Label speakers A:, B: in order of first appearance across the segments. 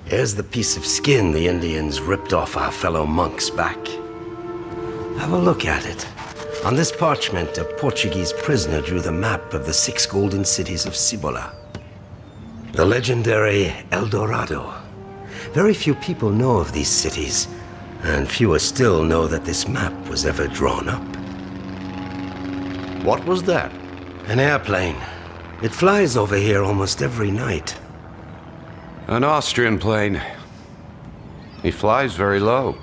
A: Here's the piece of skin the Indians ripped off our fellow monk's back. Have a look at it. On this parchment, a Portuguese prisoner drew the map of the 6 golden cities of Cibola. The legendary El Dorado. Very few people know of these cities, and fewer still know that this map was ever drawn up.
B: What was that?
A: An airplane. It flies over here almost every night.
C: An Austrian plane. He flies very low.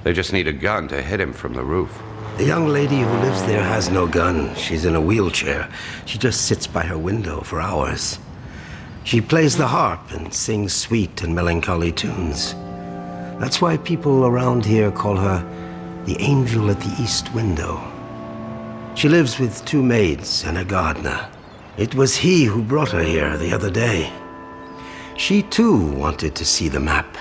C: They just need a gun to hit him from the roof.
A: The young lady who lives there has no gun. She's in a wheelchair. She just sits by her window for hours. She plays the harp and sings sweet and melancholy tunes. That's why people around here call her the angel at the east window. She lives with 2 maids and a gardener. It was he who brought her here the other day. She too wanted to see the map.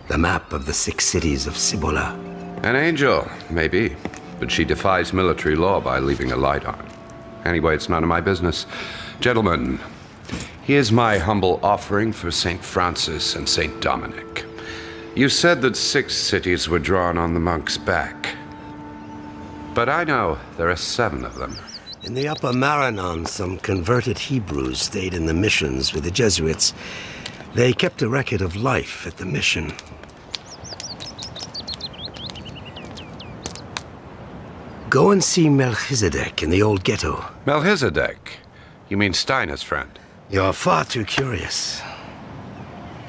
A: The map of the 6 cities of Cibola.
C: An angel, maybe. But she defies military law by leaving a light on. Anyway, it's none of my business. Gentlemen, here's my humble offering for St. Francis and St. Dominic. You said that 6 cities were drawn on the monk's back. But I know there are 7 of them.
A: In the Upper Maranon, some converted Hebrews stayed in the missions with the Jesuits. They kept a record of life at the mission. Go and see Melchizedek in the old ghetto.
C: Melchizedek? You mean Steiner's friend?
A: You're far too curious.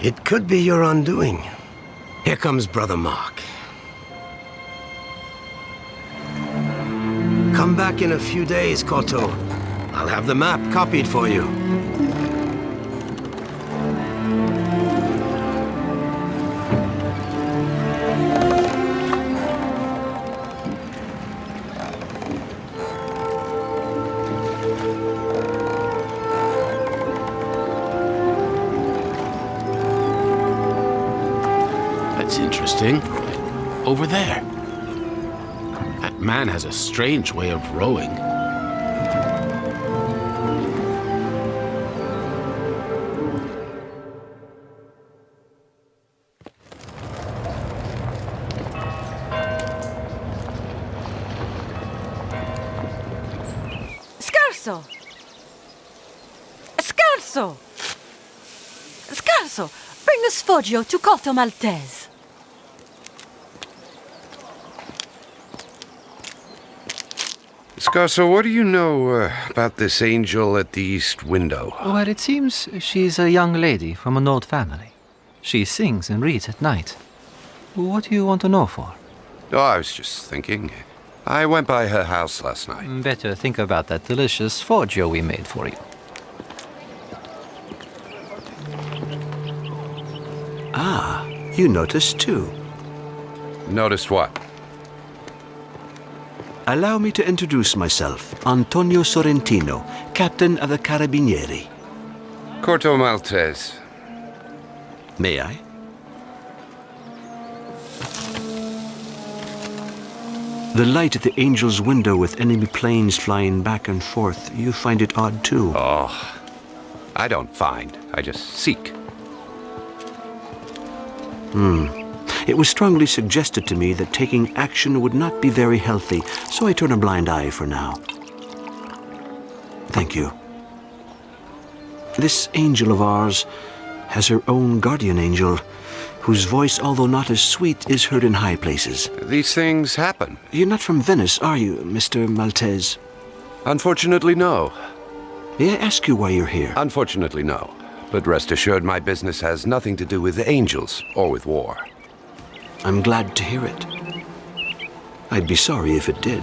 A: It could be your undoing. Here comes Brother Mark. Come back in a few days, Corto. I'll have the map copied for you.
D: That's interesting. Over there. That man has a strange way of rowing.
E: Scarso! Scarso! Scarso! Bring the sfoggio to Corto Maltese.
C: Scarso, what do you know about this angel at the east window?
F: Well, it seems she's a young lady from an old family. She sings and reads at night. What do you want to know for?
C: Oh, I was just thinking. I went by her house last night.
F: Better think about that delicious sfoggio we made for you.
B: Ah, you noticed too.
C: Noticed what?
B: Allow me to introduce myself. Antonio Sorrentino, captain of the Carabinieri.
C: Corto Maltese.
B: May I? The light at the angel's window with enemy planes flying back and forth, you find it odd too.
C: Oh, I don't find. I just seek.
B: It was strongly suggested to me that taking action would not be very healthy, so I turn a blind eye for now. Thank you. This angel of ours has her own guardian angel, whose voice, although not as sweet, is heard in high places.
C: These things happen.
B: You're not from Venice, are you, Mr. Maltese?
C: Unfortunately, no.
B: May I ask you why you're here?
C: Unfortunately, no. But rest assured, my business has nothing to do with angels or with war.
B: I'm glad to hear it. I'd be sorry if it did.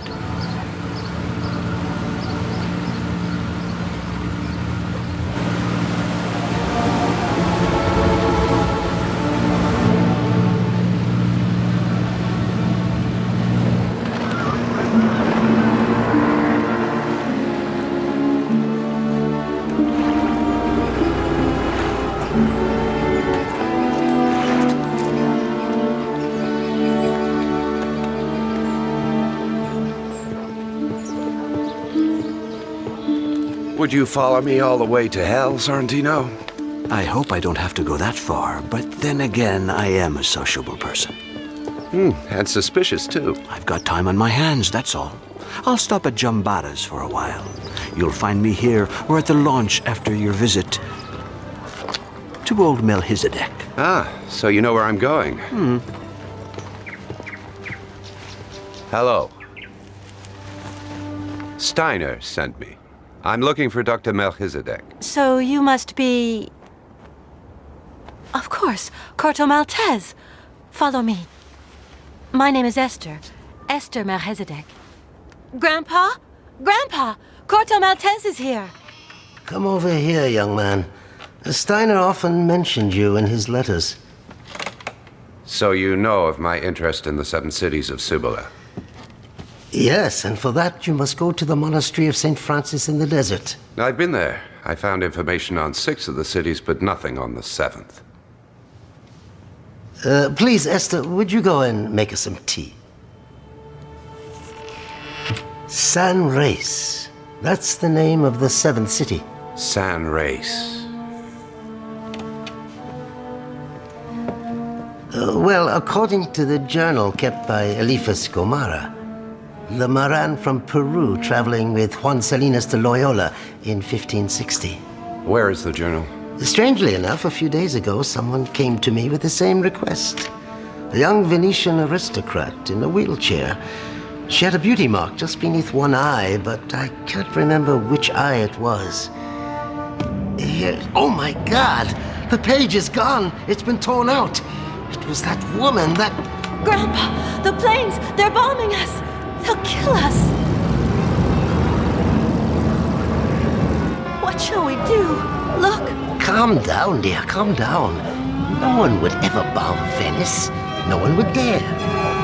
C: Would you follow me all the way to hell, Sorrentino?
B: I hope I don't have to go that far, but then again, I am a sociable person.
C: And suspicious, too.
B: I've got time on my hands, that's all. I'll stop at Jambada's for a while. You'll find me here or at the launch after your visit to old Melchizedek.
C: Ah, so you know where I'm going. Hello. Steiner sent me. I'm looking for Dr. Melchizedek.
E: So you must be... Of course, Corto Maltese. Follow me. My name is Esther. Esther Melchizedek. Grandpa? Grandpa! Corto Maltese is here.
A: Come over here, young man. Steiner often mentioned you in his letters.
C: So you know of my interest in the 7 cities of Cibola.
A: Yes, and for that you must go to the monastery of St. Francis in the desert.
C: I've been there. I found information on 6 of the cities, but nothing on the 7th.
A: Please, Esther, would you go and make us some tea? San Reis. That's the name of the 7th city.
C: San Reis.
A: Well, according to the journal kept by Eliphas Gomara, the Maran from Peru traveling with Juan Salinas de Loyola in 1560.
C: Where is the journal?
A: Strangely enough, a few days ago, someone came to me with the same request. A young Venetian aristocrat in a wheelchair. She had a beauty mark just beneath one eye, but I can't remember which eye it was. Here, oh my God! The page is gone! It's been torn out! It was that woman, that...
E: Grandpa, the planes! They're bombing us! They'll kill us! What shall we do? Look!
A: Calm down, dear, calm down. No one would ever bomb Venice. No one would dare.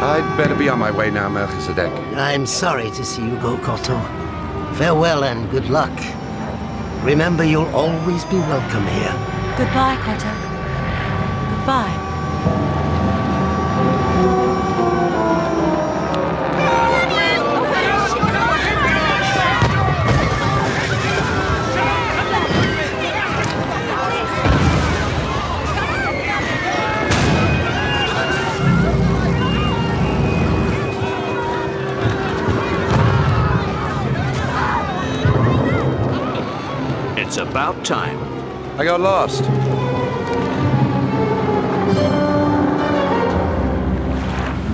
C: I'd better be on my way now, Melchizedek.
A: I'm sorry to see you go, Corto. Farewell and good luck. Remember, you'll always be welcome here.
E: Goodbye, Corto. Goodbye.
B: It's about time.
C: I got lost.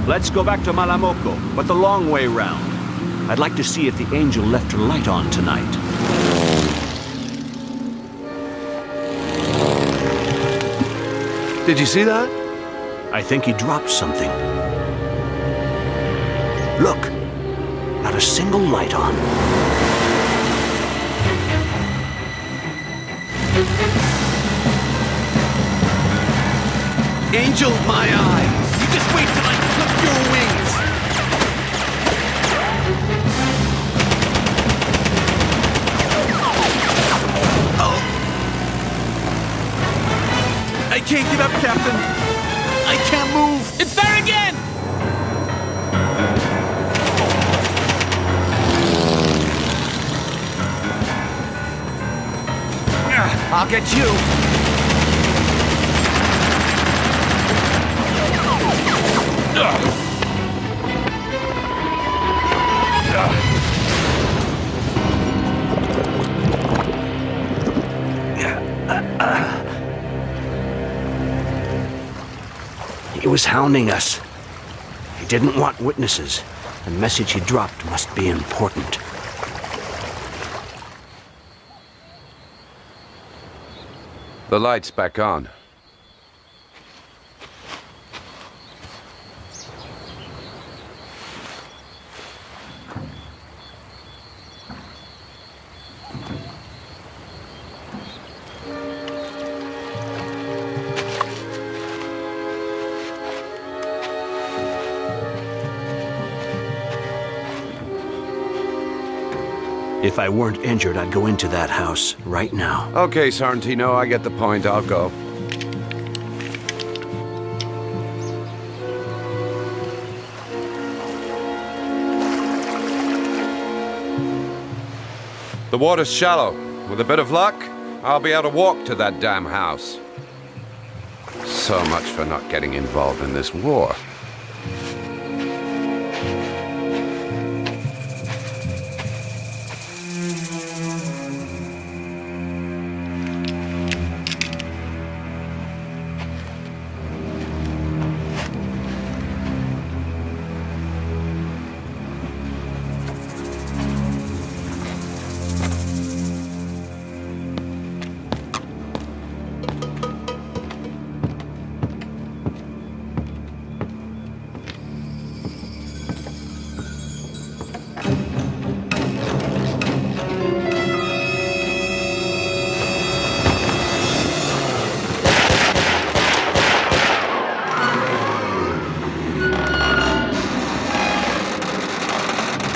B: Let's go back to Malamocco, but the long way round. I'd like to see if the angel left her light on tonight.
C: Did you see that?
B: I think he dropped something. Look, not a single light on.
C: Angel, my eye! You just wait till I clip your wings! Oh! I can't get up, Captain! I can't move!
D: It's there again!
C: I'll get you!
B: He was hounding us. He didn't want witnesses. The message he dropped must be important.
C: The light's back on.
B: If I weren't injured, I'd go into that house right now.
C: Okay, Sarantino, I get the point. I'll go. The water's shallow. With a bit of luck, I'll be able to walk to that damn house. So much for not getting involved in this war.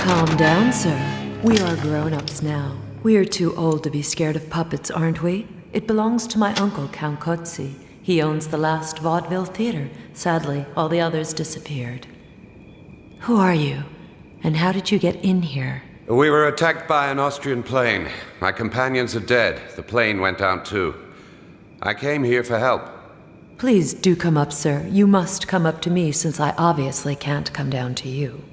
G: Calm down, sir. We are grown-ups now. We are too old to be scared of puppets, aren't we? It belongs to my uncle, Count Cozzi. He owns the last vaudeville theater. Sadly, all the others disappeared. Who are you? And how did you get in here?
C: We were attacked by an Austrian plane. My companions are dead. The plane went down too. I came here for help.
G: Please do come up, sir. You must come up to me since I obviously can't come down to you.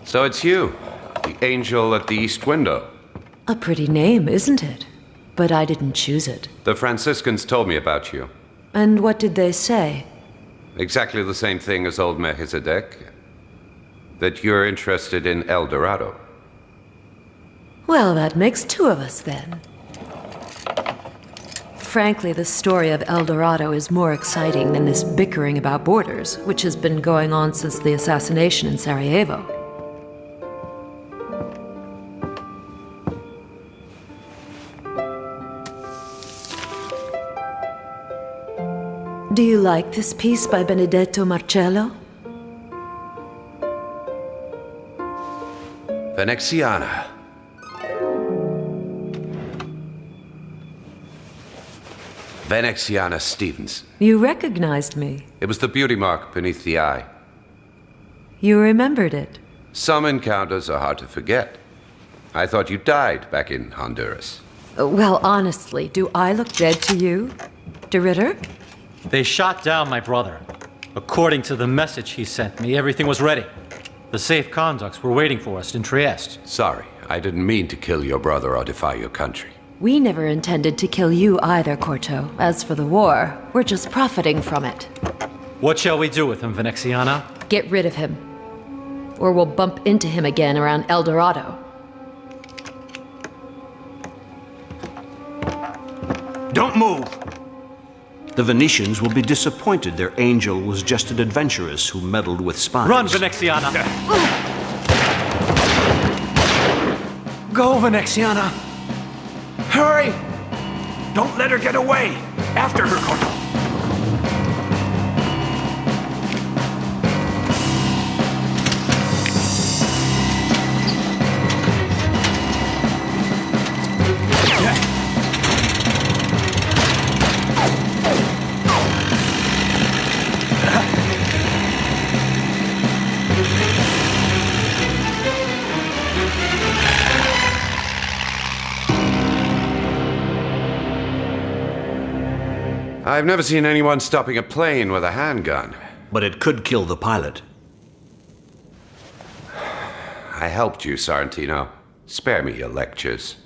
C: So it's you, the angel at the east window.
G: A pretty name, isn't it? But I didn't choose it.
C: The Franciscans told me about you.
G: And what did they say?
C: Exactly the same thing as old Melchizedek. That you're interested in El Dorado.
G: Well, that makes two of us then. Frankly, the story of El Dorado is more exciting than this bickering about borders, which has been going on since the assassination in Sarajevo. Do you like this piece by Benedetto Marcello?
C: Veneziana. Veneziana Stevenson.
G: You recognized me.
C: It was the beauty mark beneath the eye.
G: You remembered it.
C: Some encounters are hard to forget. I thought you died back in Honduras.
G: Well, honestly, do I look dead to you, De Ritter?
F: They shot down my brother. According to the message he sent me, everything was ready. The safe conducts were waiting for us in Trieste.
C: Sorry, I didn't mean to kill your brother or defy your country.
G: We never intended to kill you either, Corto. As for the war, we're just profiting from it.
F: What shall we do with him, Veneziana?
G: Get rid of him. Or we'll bump into him again around El Dorado.
B: Don't move! The Venetians will be disappointed their angel was just an adventuress who meddled with spies.
F: Run, Veneziana!
B: Go, Veneziana! Hurry! Don't let her get away! After her, Corto!
C: I've never seen anyone stopping a plane with a handgun.
B: But it could kill the pilot.
C: I helped you, Sorrentino. Spare me your lectures.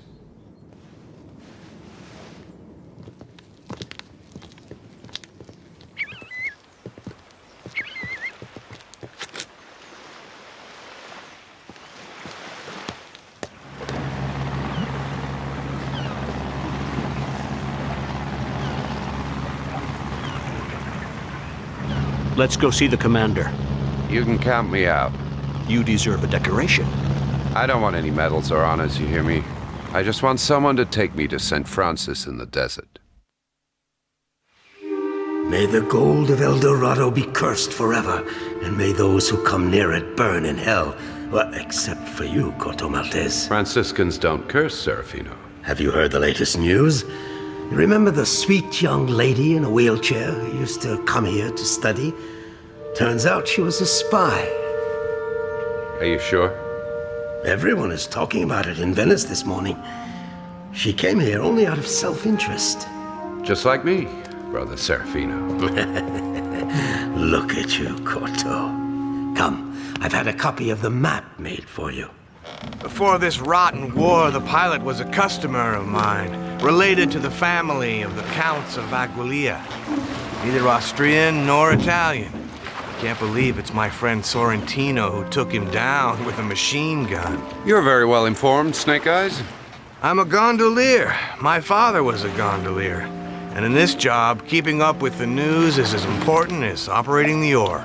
B: Let's go see the commander.
C: You can count me out.
B: You deserve a decoration.
C: I don't want any medals or honors, you hear me? I just want someone to take me to St. Francis in the desert.
A: May the gold of El Dorado be cursed forever, and may those who come near it burn in hell. Well, except for you, Corto Maltese.
C: Franciscans don't curse, Serafino.
A: Have you heard the latest news? You remember the sweet young lady in a wheelchair who used to come here to study? Turns out she was a spy.
C: Are you sure?
A: Everyone is talking about it in Venice this morning. She came here only out of self-interest.
C: Just like me, Brother Serafino.
A: Look at you, Corto. Come, I've had a copy of the map made for you.
H: Before this rotten war, the pilot was a customer of mine, related to the family of the Counts of Aquileia. Neither Austrian nor Italian. Can't believe it's my friend Sorrentino who took him down with a machine gun.
C: You're very well informed, Snake Eyes.
H: I'm a gondolier. My father was a gondolier. And in this job, keeping up with the news is as important as operating the oar.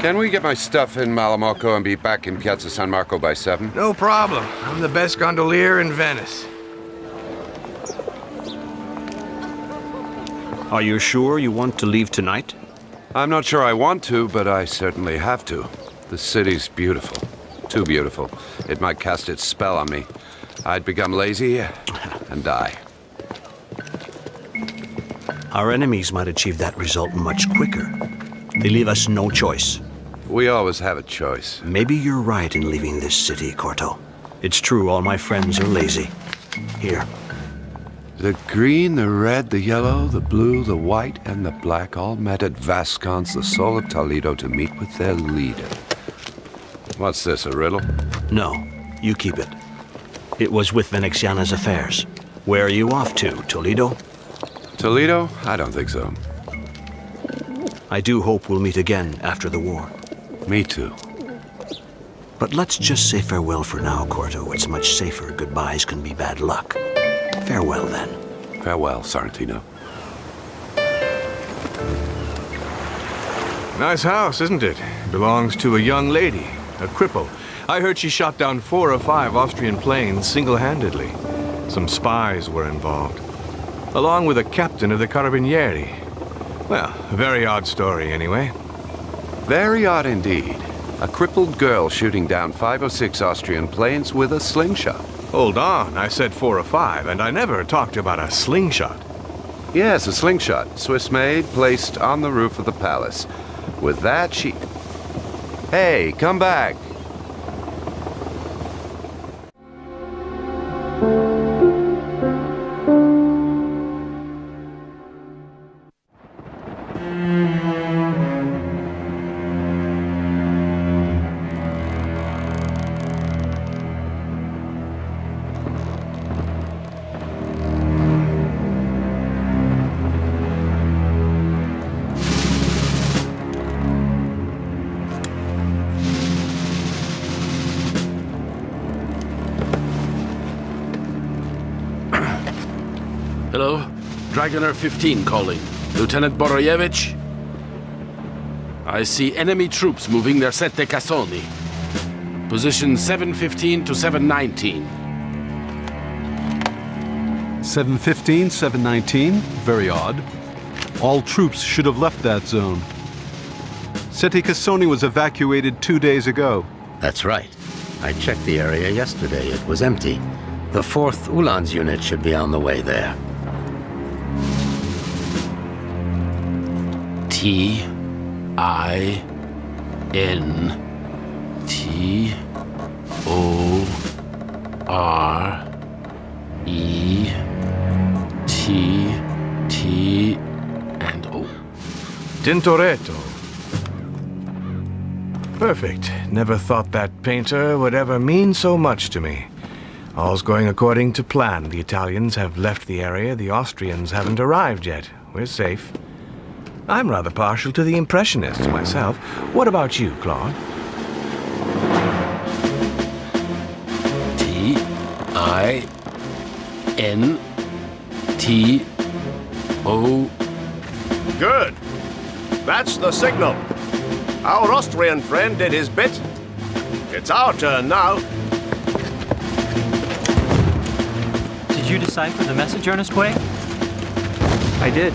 C: Can we get my stuff in Malamocco and be back in Piazza San Marco by 7?
H: No problem. I'm the best gondolier in Venice.
B: Are you sure you want to leave tonight?
C: I'm not sure I want to, but I certainly have to. The city's beautiful. Too beautiful. It might cast its spell on me. I'd become lazy and die.
B: Our enemies might achieve that result much quicker. They leave us no choice.
C: We always have a choice.
B: Maybe you're right in leaving this city, Corto. It's true, all my friends are lazy. Here.
C: The green, the red, the yellow, the blue, the white, and the black all met at Vascon's, the soul of Toledo, to meet with their leader. What's this, a riddle?
B: No, you keep it. It was with Veneziana's affairs. Where are you off to, Toledo?
C: Toledo? I don't think so.
B: I do hope we'll meet again after the war.
C: Me too.
B: But let's just say farewell for now, Corto. It's much safer. Goodbyes can be bad luck. Farewell, then.
C: Farewell, Sorrentino.
H: Nice house, isn't it? Belongs to a young lady, a cripple. I heard she shot down 4 or 5 Austrian planes single-handedly. Some spies were involved, along with a captain of the Carabinieri. Well, a very odd story, anyway.
C: Very odd indeed. A crippled girl shooting down 5 or 6 Austrian planes with a slingshot.
H: Hold on, I said 4 or 5, and I never talked about a slingshot.
C: Yes, a slingshot. Swiss-made, placed on the roof of the palace. With that, she... Hey, come back!
D: Hello? Dragoner 15 calling. Lieutenant Boroyevich? I see enemy troops moving their Sette Cassoni. Position 715 to 719.
I: 715, 719. Very odd. All troops should have left that zone. Sette Cassoni was evacuated 2 days ago.
A: That's right. I checked the area yesterday. It was empty. The 4th Uhlans unit should be on the way there.
D: Tintoretto.
H: Tintoretto. Perfect. Never thought that painter would ever mean so much to me. All's going according to plan. The Italians have left the area. The Austrians haven't arrived yet. We're safe. I'm rather partial to the Impressionists myself. What about you, Claude?
D: Tinto.
J: Good. That's the signal. Our Austrian friend did his bit. It's our turn now.
F: Did you decipher the message, Ernest Way?
B: I did.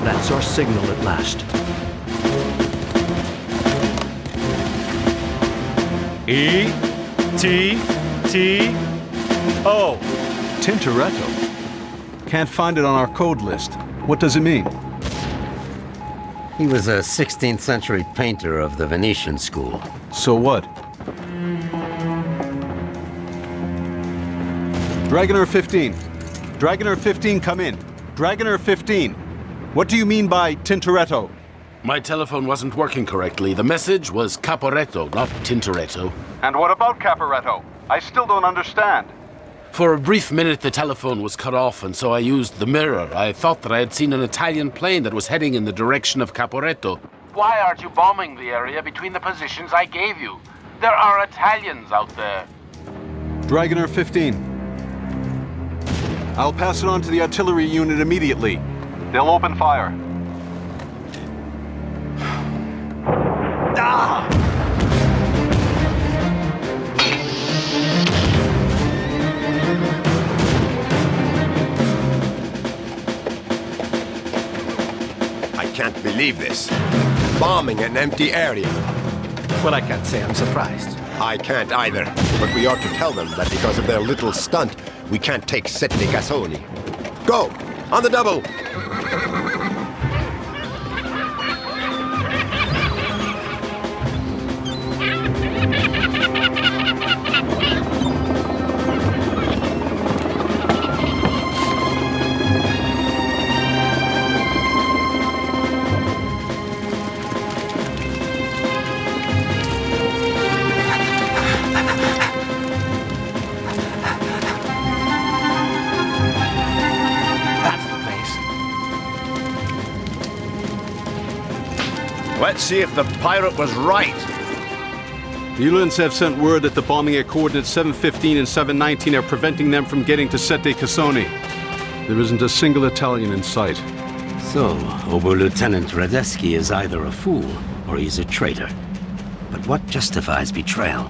B: That's our signal at last.
F: E-T-T-O.
I: Tintoretto. Can't find it on our code list. What does it mean?
A: He was a 16th century painter of the Venetian school.
I: So what? Dragoner 15. Dragoner 15, come in. Dragoner 15. What do you mean by Tintoretto?
D: My telephone wasn't working correctly. The message was Caporetto, not Tintoretto.
I: And what about Caporetto? I still don't understand.
D: For a brief minute, the telephone was cut off, and so I used the mirror. I thought that I had seen an Italian plane that was heading in the direction of Caporetto.
K: Why aren't you bombing the area between the positions I gave you? There are Italians out there.
I: Dragoner 15. I'll pass it on to the artillery unit immediately. They'll open fire.
J: I can't believe this. Bombing an empty area.
F: Well, I can't say I'm surprised.
J: I can't either. But we ought to tell them that because of their little stunt, we can't take Sette Cassoni. Go! On the double! Let's see if the pirate was right.
I: The Uhlans have sent word that the bombing at coordinates 715 and 719 are preventing them from getting to Sette Cassoni. There isn't a single Italian in sight.
A: So, Oberlieutenant Radetzky is either a fool or he's a traitor. But what justifies betrayal?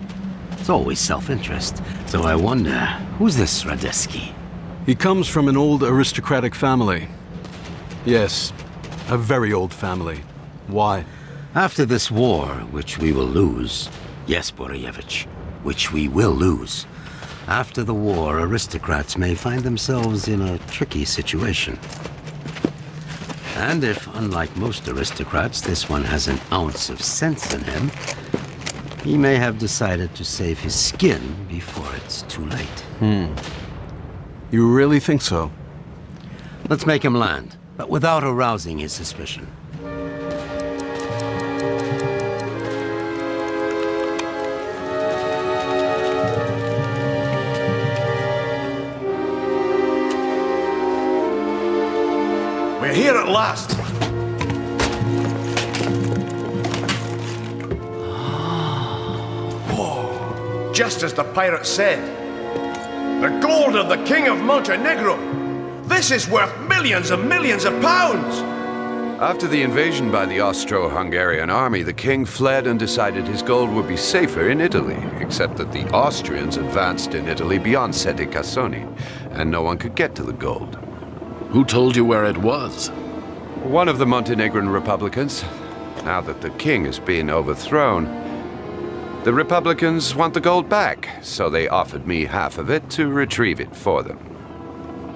A: It's always self-interest. So I wonder, who's this Radetzky?
I: He comes from an old aristocratic family. Yes, a very old family. Why?
A: After this war, which we will lose, yes, Boreyevich, which we will lose. After the war, aristocrats may find themselves in a tricky situation. And if, unlike most aristocrats, this one has an ounce of sense in him, he may have decided to save his skin before it's too late.
I: You really think so?
A: Let's make him land, but without arousing his suspicion.
J: We're here at last. Oh, just as the pirate said. The gold of the King of Montenegro. This is worth millions and millions of pounds.
C: After the invasion by the Austro-Hungarian army, the king fled and decided his gold would be safer in Italy, except that the Austrians advanced in Italy beyond Sette Cassoni, and no one could get to the gold.
D: Who told you where it was?
C: One of the Montenegrin Republicans. Now that the king has been overthrown, the Republicans want the gold back, so they offered me half of it to retrieve it for them.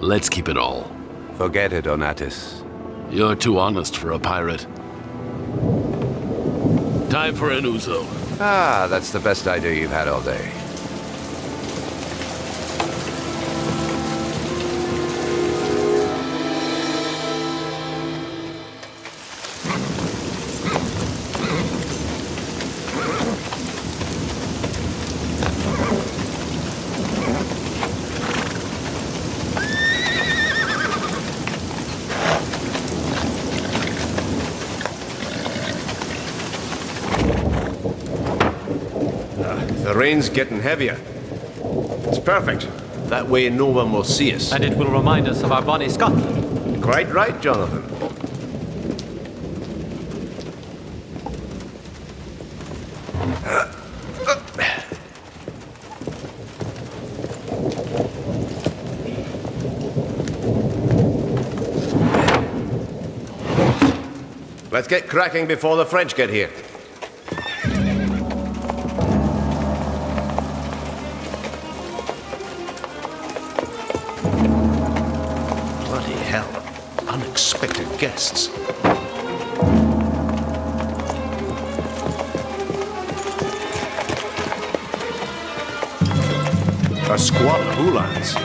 D: Let's keep it all.
C: Forget it, Onatis.
D: You're too honest for a pirate. Time for an ouzo.
C: Ah, that's the best idea you've had all day.
J: The rain's getting heavier. It's perfect. That way no one will see us.
F: And it will remind us of our bonny Scotland.
J: Quite right, Jonathan. Let's get cracking before the French get here. Bloody hell. Unexpected guests. A squad of Uhlans.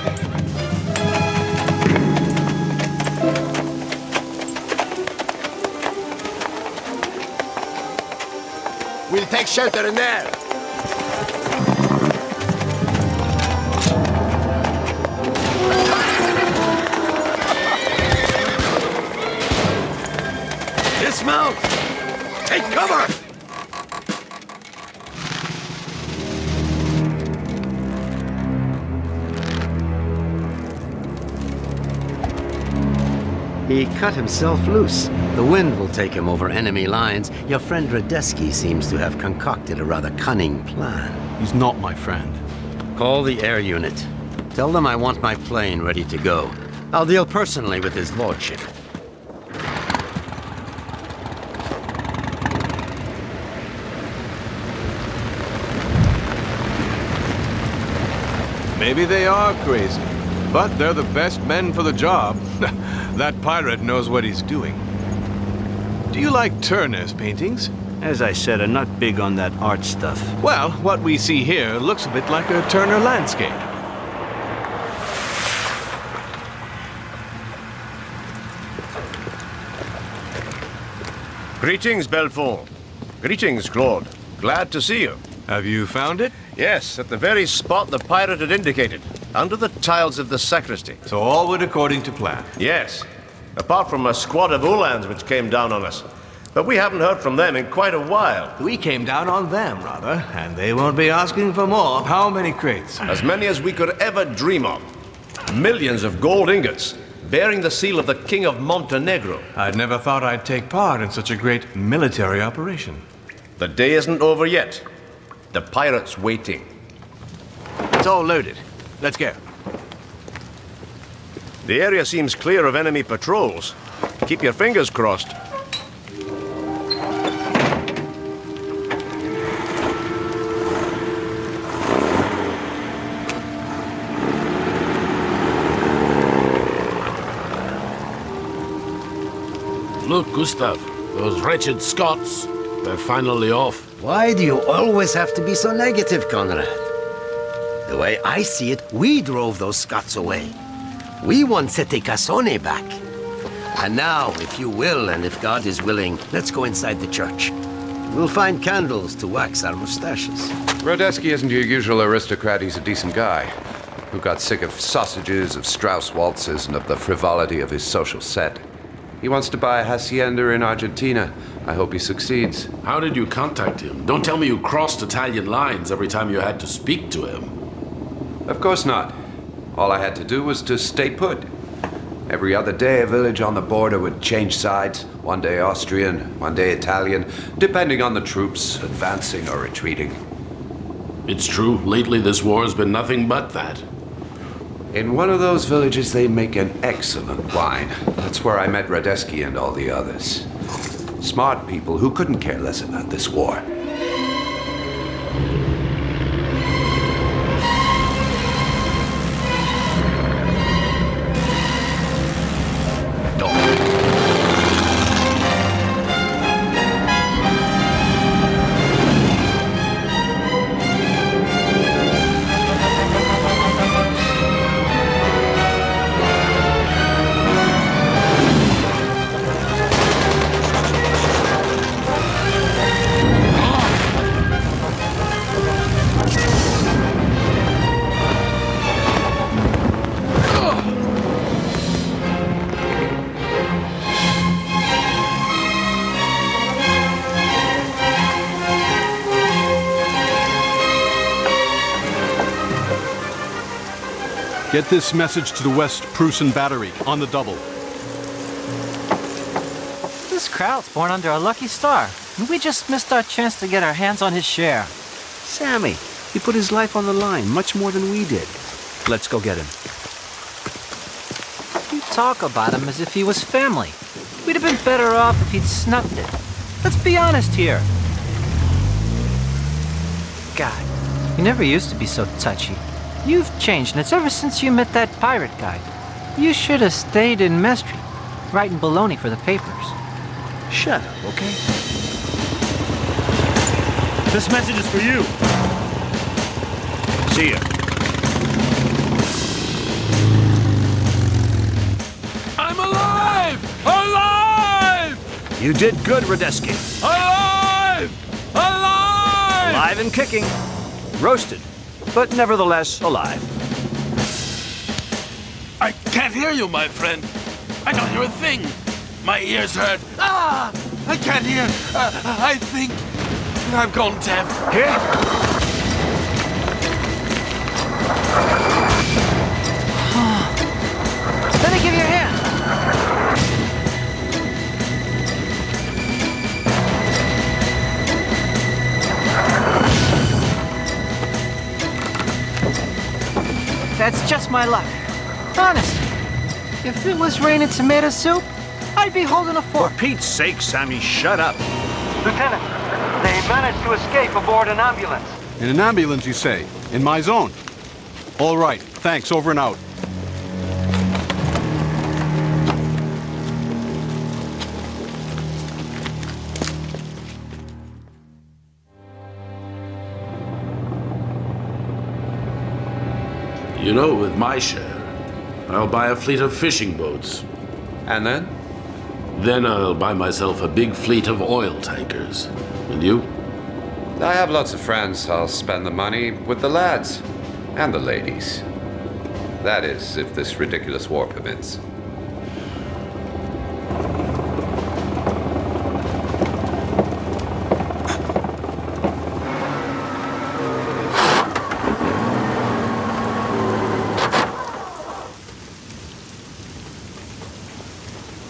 A: We'll take shelter in there. Dismount! Take cover! He cut himself loose. The wind will take him over enemy lines. Your friend Radetzky seems to have concocted a rather cunning plan.
I: He's not my friend.
A: Call the air unit. Tell them I want my plane ready to go. I'll deal personally with his lordship.
H: Maybe they are crazy, but they're the best men for the job. That pirate knows what he's doing. Do you like Turner's paintings?
B: As I said, I'm not big on that art stuff.
H: Well, what we see here looks a bit like a Turner landscape.
J: Greetings, Belfort. Greetings, Claude. Glad to see you.
H: Have you found it?
J: Yes, at the very spot the pirate had indicated, under the tiles of the sacristy.
H: So all went according to plan.
J: Yes, apart from a squad of Uhlans which came down on us. But we haven't heard from them in quite a while.
H: We came down on them, rather, and they won't be asking for more. How many crates?
J: As many as we could ever dream of. Millions of gold ingots, bearing the seal of the King of Montenegro.
H: I'd never thought I'd take part in such a great military operation.
J: The day isn't over yet. The pirate's waiting.
H: It's all loaded. Let's go.
J: The area seems clear of enemy patrols. Keep your fingers crossed.
D: Look, Gustav, those wretched Scots, they're finally off.
A: Why do you always have to be so negative, Conrad? The way I see it, we drove those Scots away. We want Sette Cassone back. And now, if you will, and if God is willing, let's go inside the church. We'll find candles to wax our mustaches.
C: Radetzky isn't your usual aristocrat. He's a decent guy who got sick of sausages, of Strauss waltzes, and of the frivolity of his social set. He wants to buy a hacienda in Argentina. I hope he succeeds.
D: How did you contact him? Don't tell me you crossed Italian lines every time you had to speak to him.
C: Of course not. All I had to do was to stay put. Every other day, a village on the border would change sides. One day Austrian, one day Italian, depending on the troops advancing or retreating.
D: It's true. Lately, this war has been nothing but that.
C: In one of those villages, they make an excellent wine. That's where I met Radetzky and all the others. Smart people who couldn't care less about this war.
I: Get this message to the West Prussian Battery, on the double.
L: This Kraut's born under a lucky star, and we just missed our chance to get our hands on his share.
B: Sammy, he put his life on the line, much more than we did. Let's go get him.
L: You talk about him as if he was family. We'd have been better off if he'd snuffed it. Let's be honest here. God, you never used to be so touchy. You've changed, and it's ever since you met that pirate guy. You should have stayed in Mestre, writing baloney for the papers.
B: Shut up, okay?
M: This message is for you.
J: See ya.
H: You did good, Radetzky.
D: Alive! Alive!
B: Alive and kicking. Roasted, but nevertheless alive.
D: I can't hear you, my friend. I don't hear a thing. My ears hurt. Ah! I can't hear. I think I've gone deaf.
H: Here?
L: Let me give you a hand. That's just my luck. Honestly, if it was raining tomato soup, I'd be holding a fork.
B: For Pete's sake, Sammy, shut up.
M: Lieutenant, they managed to escape aboard an ambulance.
I: In an ambulance, you say? In my zone? All right, thanks, over and out.
D: You know, with my share, I'll buy a fleet of fishing boats.
C: And then?
D: Then I'll buy myself a big fleet of oil tankers. And you?
C: I have lots of friends. I'll spend the money with the lads. And the ladies. That is, if this ridiculous war permits.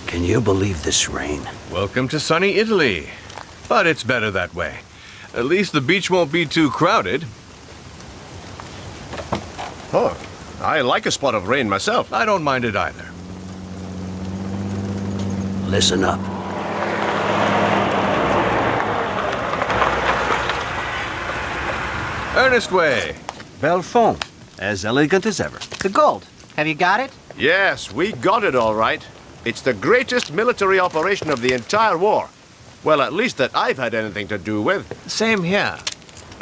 B: Can you believe this rain?
H: Welcome to sunny Italy. But it's better that way. At least the beach won't be too crowded.
J: Oh, I like a spot of rain myself.
H: I don't mind it either.
B: Listen up.
H: Earnest Way.
B: Belfond, as elegant as ever.
L: The gold. Have you got it?
J: Yes, we got it all right. It's the greatest military operation of the entire war. Well, at least that I've had anything to do with.
H: Same here.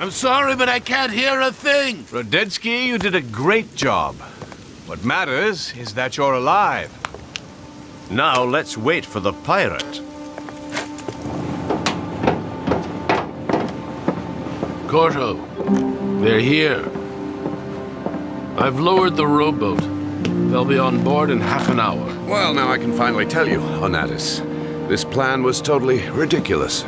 D: I'm sorry, but I can't hear a thing.
H: Radetzky, you did a great job. What matters is that you're alive.
J: Now let's wait for the pirate.
D: Corto, they're here. I've lowered the rowboat. They'll be on board in half an hour.
C: Well, now I can finally tell you, Onatus. This plan was totally ridiculous.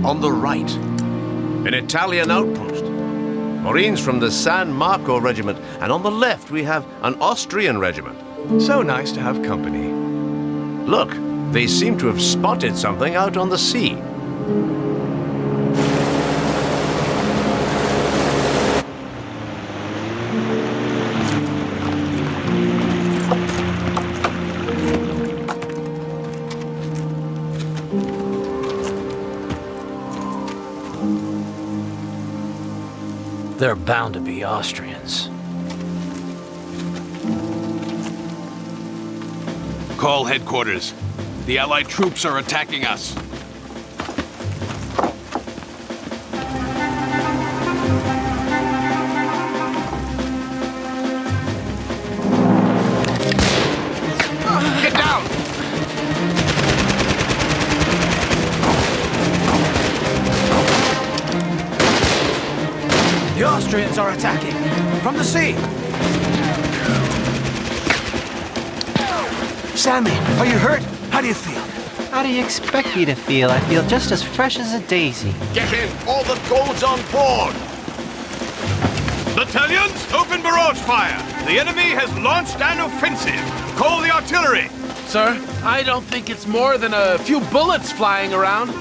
J: On the right, an Italian outpost. Marines from the San Marco regiment. And on the left, we have an Austrian regiment.
H: So nice to have company.
J: Look, they seem to have spotted something out on the sea.
F: They're bound to be Austrians.
N: Call headquarters. The Allied troops are attacking us.
J: Get down!
B: The Austrians are attacking from the sea. Sammy, are you hurt? How do you feel?
L: How do you expect me to feel? I feel just as fresh as a daisy.
J: Get in! All the gold's on board!
N: Battalions, open barrage fire! The enemy has launched an offensive! Call the artillery!
D: Sir, I don't think it's more than a few bullets flying around.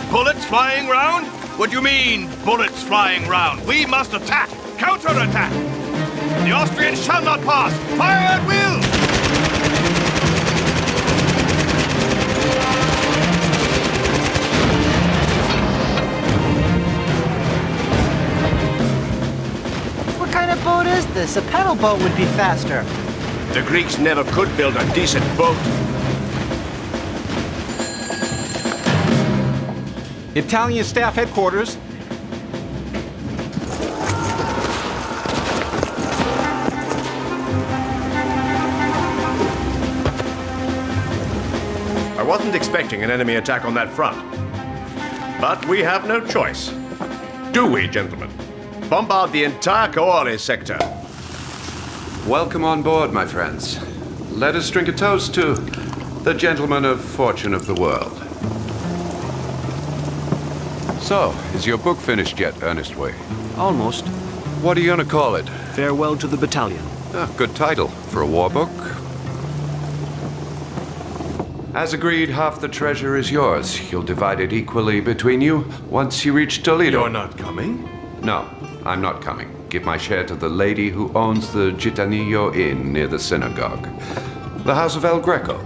N: Bullets flying round? What do you mean, bullets flying round? We must attack! Counter-attack! The Austrians shall not pass! Fire at will!
L: What kind of boat is this? A pedal boat would be faster.
J: The Greeks never could build a decent boat.
I: Italian staff headquarters.
J: wasn't expecting an enemy attack on that front. But we have no choice. Do we, gentlemen? Bombard the entire Caporetto sector.
C: Welcome on board, my friends. Let us drink a toast to the gentleman of fortune of the world. So, is your book finished yet, Ernest Way?
B: Almost.
C: What are you gonna call it?
B: Farewell to the Battalion.
C: Good title for a war book. As agreed, half the treasure is yours. You'll divide it equally between you once you reach Toledo.
J: You're not coming?
C: No, I'm not coming. Give my share to the lady who owns the Gitanillo Inn near the synagogue. The House of El Greco.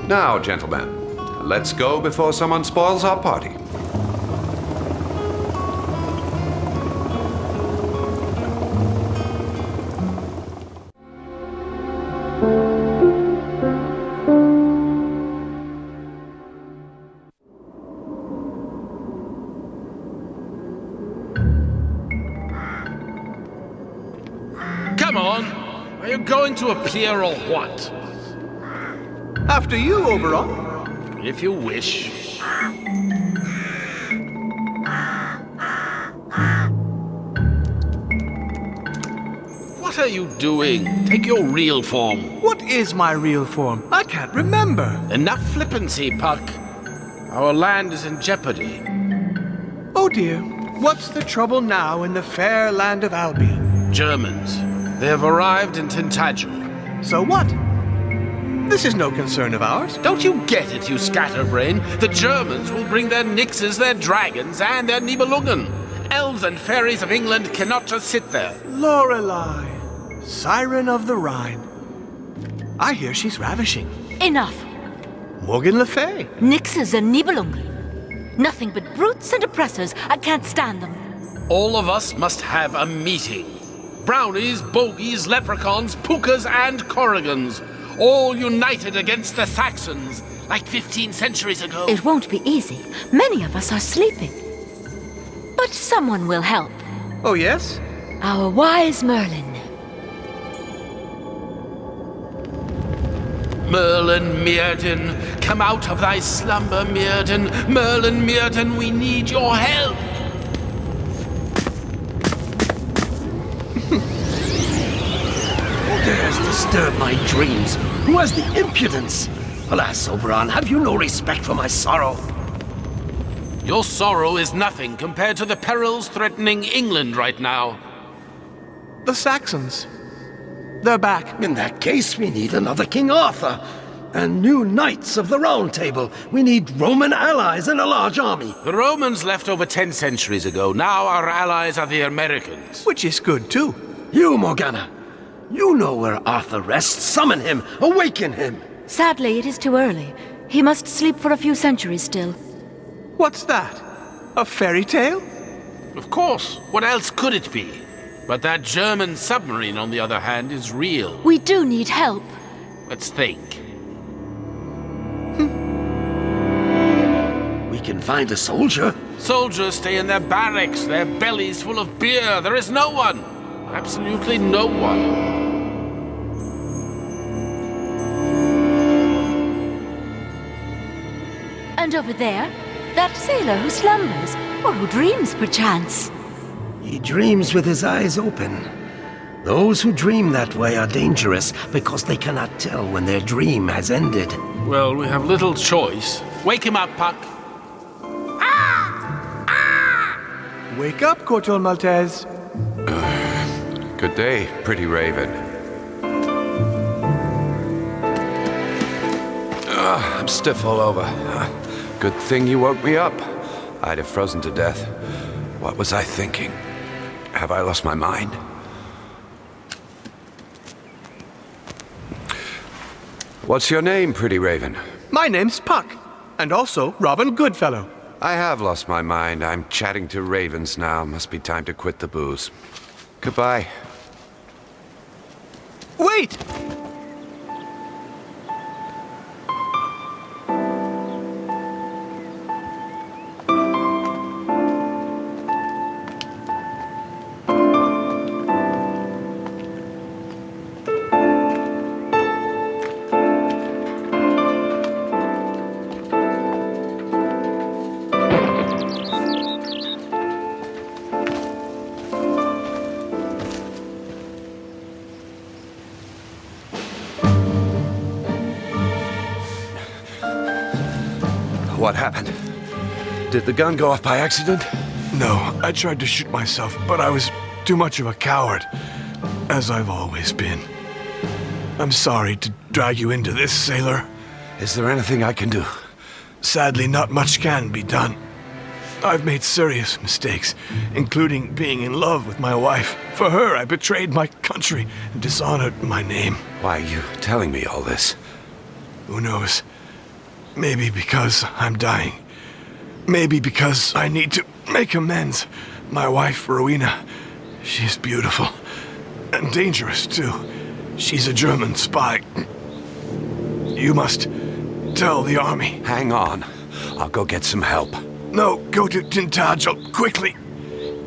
C: Now, gentlemen, let's go before someone spoils our party.
D: Come on! Are you going to appear or what?
N: After you, Oberon.
D: If you wish. What are you doing? Take your real form.
N: What is my real form? I can't remember.
D: Enough flippancy, Puck. Our land is in jeopardy.
N: Oh dear. What's the trouble now in the fair land of Albion?
D: Germans. They have arrived in Tintagel.
N: So what? This is no concern of ours.
D: Don't you get it, you scatterbrain? The Germans will bring their nixes, their dragons, and their Nibelungen. Elves and fairies of England cannot just sit there.
N: Lorelei, siren of the Rhine. I hear she's ravishing.
E: Enough.
N: Morgan Le Fay.
E: Nixes and Nibelungen. Nothing but brutes and oppressors. I can't stand them.
D: All of us must have a meeting. Brownies, bogies, leprechauns, pukas, and corrigans. All united against the Saxons, like 15 centuries ago.
E: It won't be easy. Many of us are sleeping. But someone will help.
N: Oh, yes?
E: Our wise Merlin.
D: Merlin Mearden, come out of thy slumber, Mearden. Merlin Mearden, we need your help.
A: Who dares disturb my dreams? Who has the impudence? Alas, Oberon, have you no respect for my sorrow?
D: Your sorrow is nothing compared to the perils threatening England right now.
N: The Saxons. They're back.
A: In that case, we need another King Arthur. And new knights of the Round Table. We need Roman allies and a large army.
D: The Romans left over 10 centuries ago. Now our allies are the Americans.
N: Which is good, too.
A: You, Morgana. You know where Arthur rests. Summon him. Awaken him.
E: Sadly, it is too early. He must sleep for a few centuries still.
N: What's that? A fairy tale?
D: Of course. What else could it be? But that German submarine, on the other hand, is real.
E: We do need help.
D: Let's think.
A: We can find a soldier.
D: Soldiers stay in their barracks, their bellies full of beer. There is no one. Absolutely no one.
E: And over there, that sailor who slumbers, or who dreams, perchance.
A: He dreams with his eyes open. Those who dream that way are dangerous because they cannot tell when their dream has ended.
D: Well, we have little choice. Wake him up, Puck.
N: Wake up, Corto Maltese.
C: Good day, pretty raven. I'm stiff all over. Good thing you woke me up. I'd have frozen to death. What was I thinking? Have I lost my mind? What's your name, pretty raven?
N: My name's Puck, and also Robin Goodfellow.
C: I have lost my mind. I'm chatting to ravens now. Must be time to quit the booze. Goodbye.
N: Wait!
C: What happened? Did the gun go off by accident?
H: No, I tried to shoot myself, but I was too much of a coward, as I've always been. I'm sorry to drag you into this, sailor.
C: Is there anything I can do?
H: Sadly, not much can be done. I've made serious mistakes, including being in love with my wife. For her, I betrayed my country and dishonored my name.
C: Why are you telling me all this?
H: Who knows? Maybe because I'm dying. Maybe because I need to make amends. My wife, Rowena, she's beautiful. And dangerous, too. She's a German spy. You must tell the army.
C: Hang on. I'll go get some help.
H: No, go to Tintagel, quickly.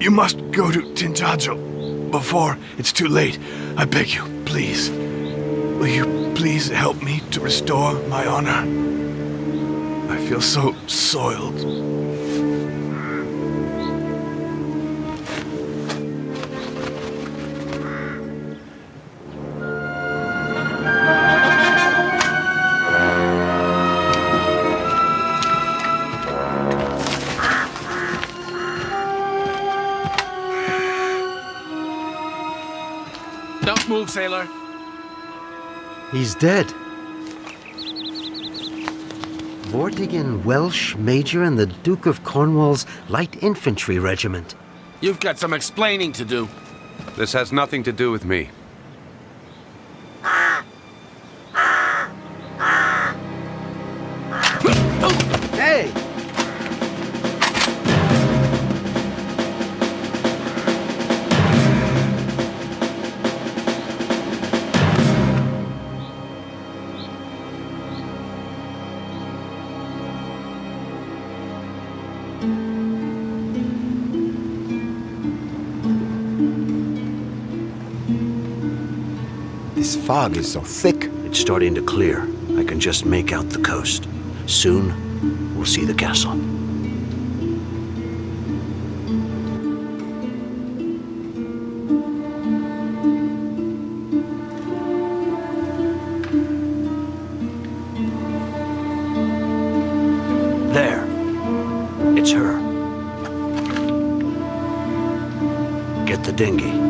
H: You must go to Tintagel before it's too late. I beg you, please. Will you please help me to restore my honor? I feel so soiled.
D: Don't move, sailor.
A: He's dead. Vortigern Welsh Major in the Duke of Cornwall's Light Infantry Regiment.
D: You've got some explaining to do.
C: This has nothing to do with me.
A: Hey!
O: This fog is so thick.
B: It's starting to clear. I can just make out the coast. Soon, we'll see the castle. There. It's her. Get the dinghy.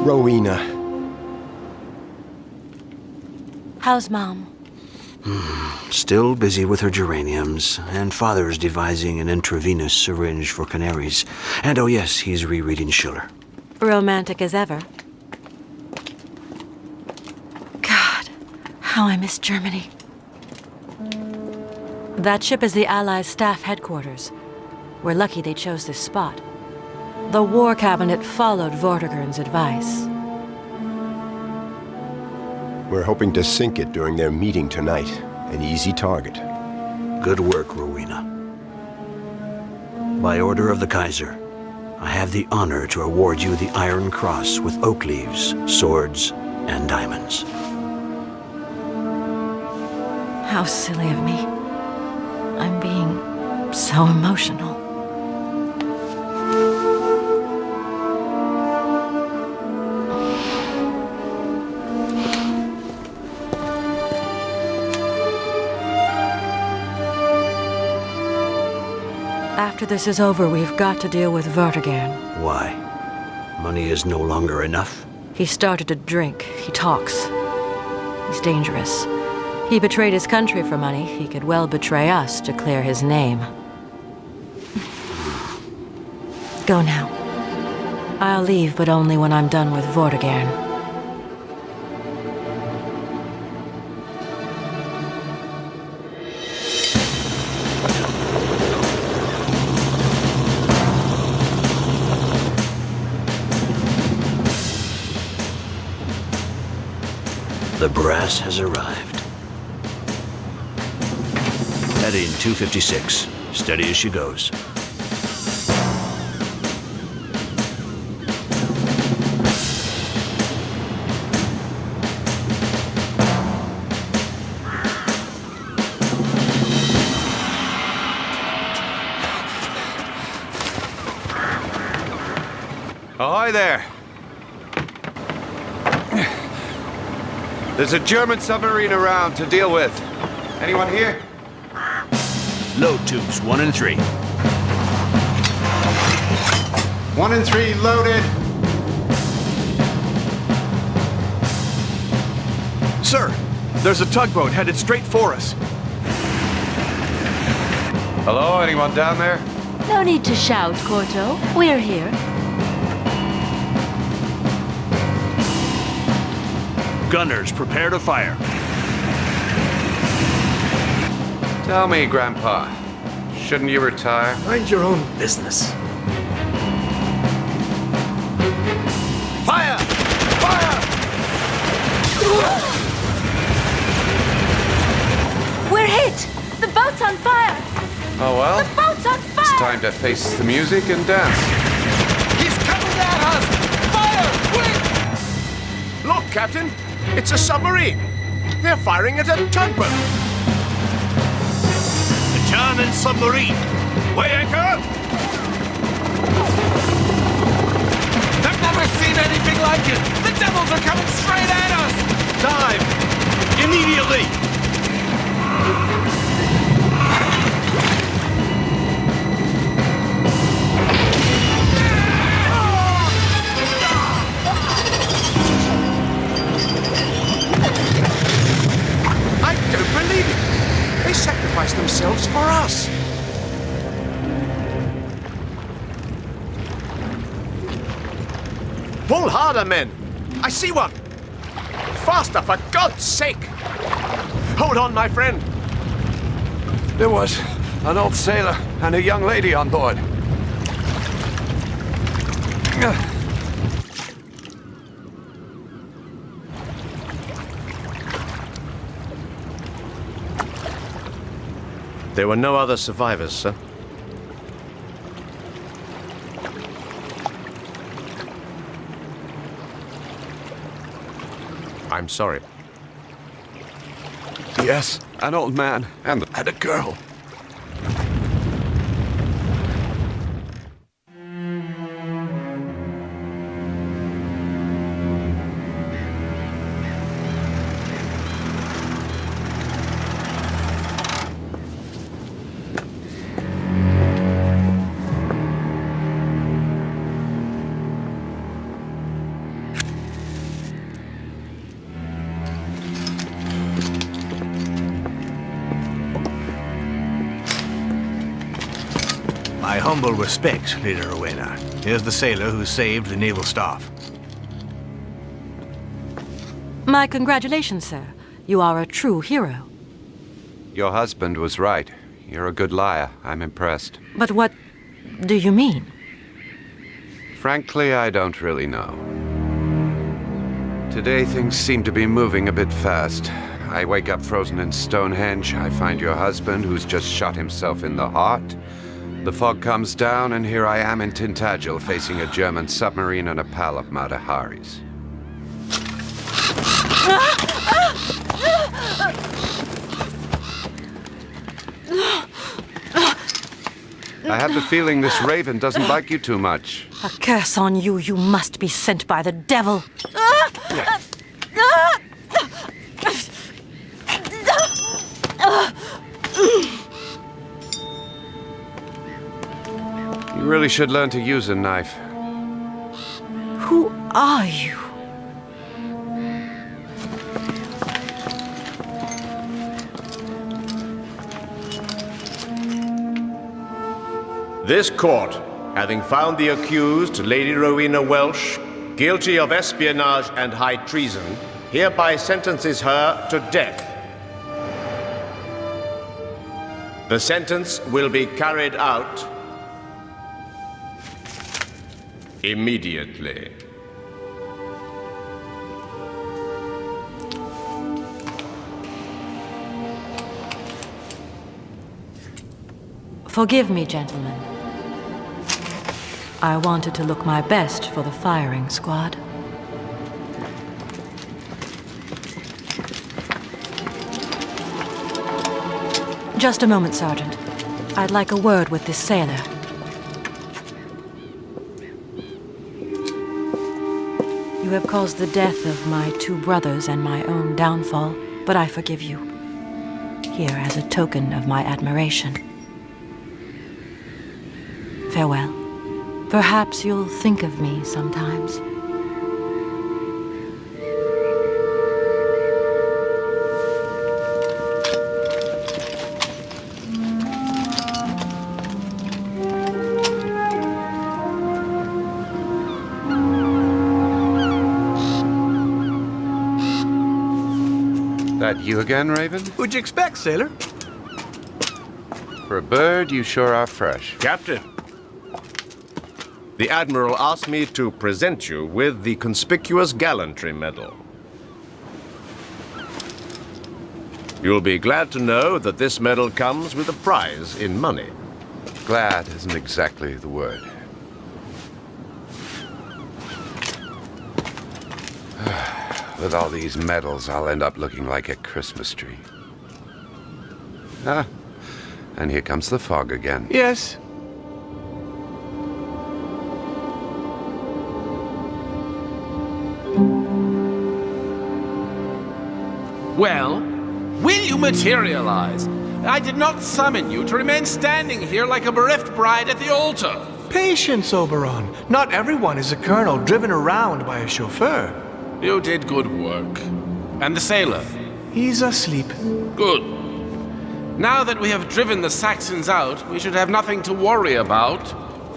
O: Rowena.
E: How's Mom?
B: Still busy with her geraniums, and Father's devising an intravenous syringe for canaries. And oh yes, he's rereading Schiller.
E: Romantic as ever. God, how I miss Germany. That ship is the Allies' staff headquarters. We're lucky they chose this spot. The War Cabinet followed Vortigern's advice.
O: We're hoping to sink it during their meeting tonight. An easy target.
B: Good work, Rowena. By order of the Kaiser, I have the honor to award you the Iron Cross with oak leaves, swords, and diamonds.
E: How silly of me. I'm being so emotional. After this is over, we've got to deal with Vortigern.
B: Why? Money is no longer enough?
E: He started to drink. He talks. He's dangerous. He betrayed his country for money. He could well betray us to clear his name. Go now. I'll leave, but only when I'm done with Vortigern.
B: The brass has arrived. Heading 256. Steady as she goes.
C: Ahoy there! There's a German submarine around to deal with. Anyone here?
B: Load tubes 1 and 3.
H: 1 and 3 loaded.
N: Sir, there's a tugboat headed straight for us.
C: Hello, anyone down there?
P: No need to shout, Corto. We're here.
N: Gunners, prepare to fire.
C: Tell me, Grandpa, shouldn't you retire?
A: Mind your own business.
N: Fire! Fire!
P: We're hit! The boat's on fire!
C: Oh well?
P: The boat's on fire!
C: It's time to face the music and dance.
N: He's coming at us! Fire! Quick!
J: Look, Captain! It's a submarine! They're firing at a tugboat!
N: The German submarine! Weigh anchor!
D: I've never seen anything like it! The devils are coming straight at us!
N: Dive! Immediately!
J: I don't believe it! They sacrificed themselves for us! Pull harder, men! I see one! Faster, for God's sake! Hold on, my friend!
C: There was an old sailor and a young lady on board.
J: There were no other survivors, sir. I'm sorry.
C: Yes, an old man and a girl.
H: My humble respects, Leader Rowena. Here's the sailor who saved the naval staff.
E: My congratulations, sir. You are a true hero.
C: Your husband was right. You're a good liar. I'm impressed.
E: But what do you mean?
C: Frankly, I don't really know. Today, things seem to be moving a bit fast. I wake up frozen in Stonehenge. I find your husband, who's just shot himself in the heart. The fog comes down, and here I am in Tintagel, facing a German submarine and a pal of Mata Hari's. I have the feeling this raven doesn't like you too much.
E: A curse on you. You must be sent by the devil.
C: You really should learn to use a knife.
E: Who are you?
J: This court, having found the accused, Lady Rowena Welsh, guilty of espionage and high treason, hereby sentences her to death. The sentence will be carried out immediately.
E: Forgive me, gentlemen. I wanted to look my best for the firing squad. Just a moment, Sergeant. I'd like a word with this sailor. You have caused the death of my 2 brothers and my own downfall, but I forgive you. Here as a token of my admiration. Farewell. Perhaps you'll think of me sometimes.
C: That you again, Raven?
H: What'd you expect, sailor?
C: For a bird, you sure are fresh.
J: Captain, the Admiral asked me to present you with the Conspicuous Gallantry Medal. You'll be glad to know that this medal comes with a prize in money.
C: Glad isn't exactly the word. With all these medals, I'll end up looking like a Christmas tree. Ah, and here comes the fog again.
H: Yes.
D: Well, will you materialize? I did not summon you to remain standing here like a bereft bride at the altar.
H: Patience, Oberon. Not everyone is a colonel driven around by a chauffeur.
D: You did good work. And the sailor?
H: He's asleep.
D: Good. Now that we have driven the Saxons out, we should have nothing to worry about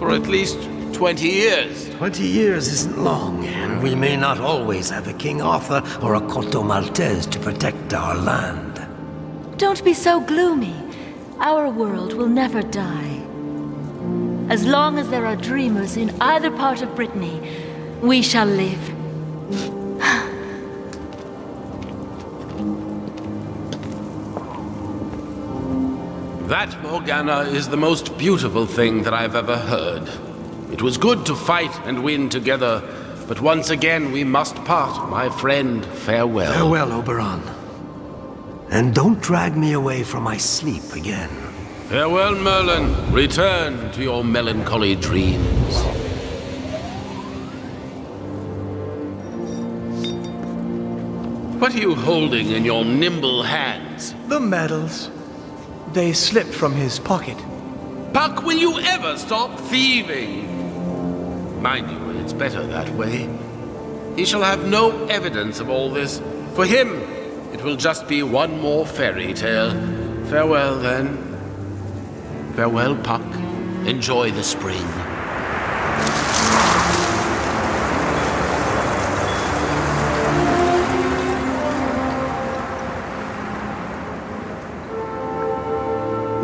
D: for at least 20 years.
A: 20 years isn't long, and we may not always have a King Arthur or a Corto Maltese to protect our land.
P: Don't be so gloomy. Our world will never die. As long as there are dreamers in either part of Brittany, we shall live.
D: That, Morgana, is the most beautiful thing that I've ever heard. It was good to fight and win together, but once again we must part, my friend. Farewell.
A: Farewell, Oberon. And don't drag me away from my sleep again.
D: Farewell, Merlin. Return to your melancholy dreams. What are you holding in your nimble hands?
H: The medals. They slipped from his pocket.
D: Puck, will you ever stop thieving? Mind you, it's better that way. He shall have no evidence of all this. For him, it will just be one more fairy tale. Farewell, then. Farewell, Puck. Enjoy the spring.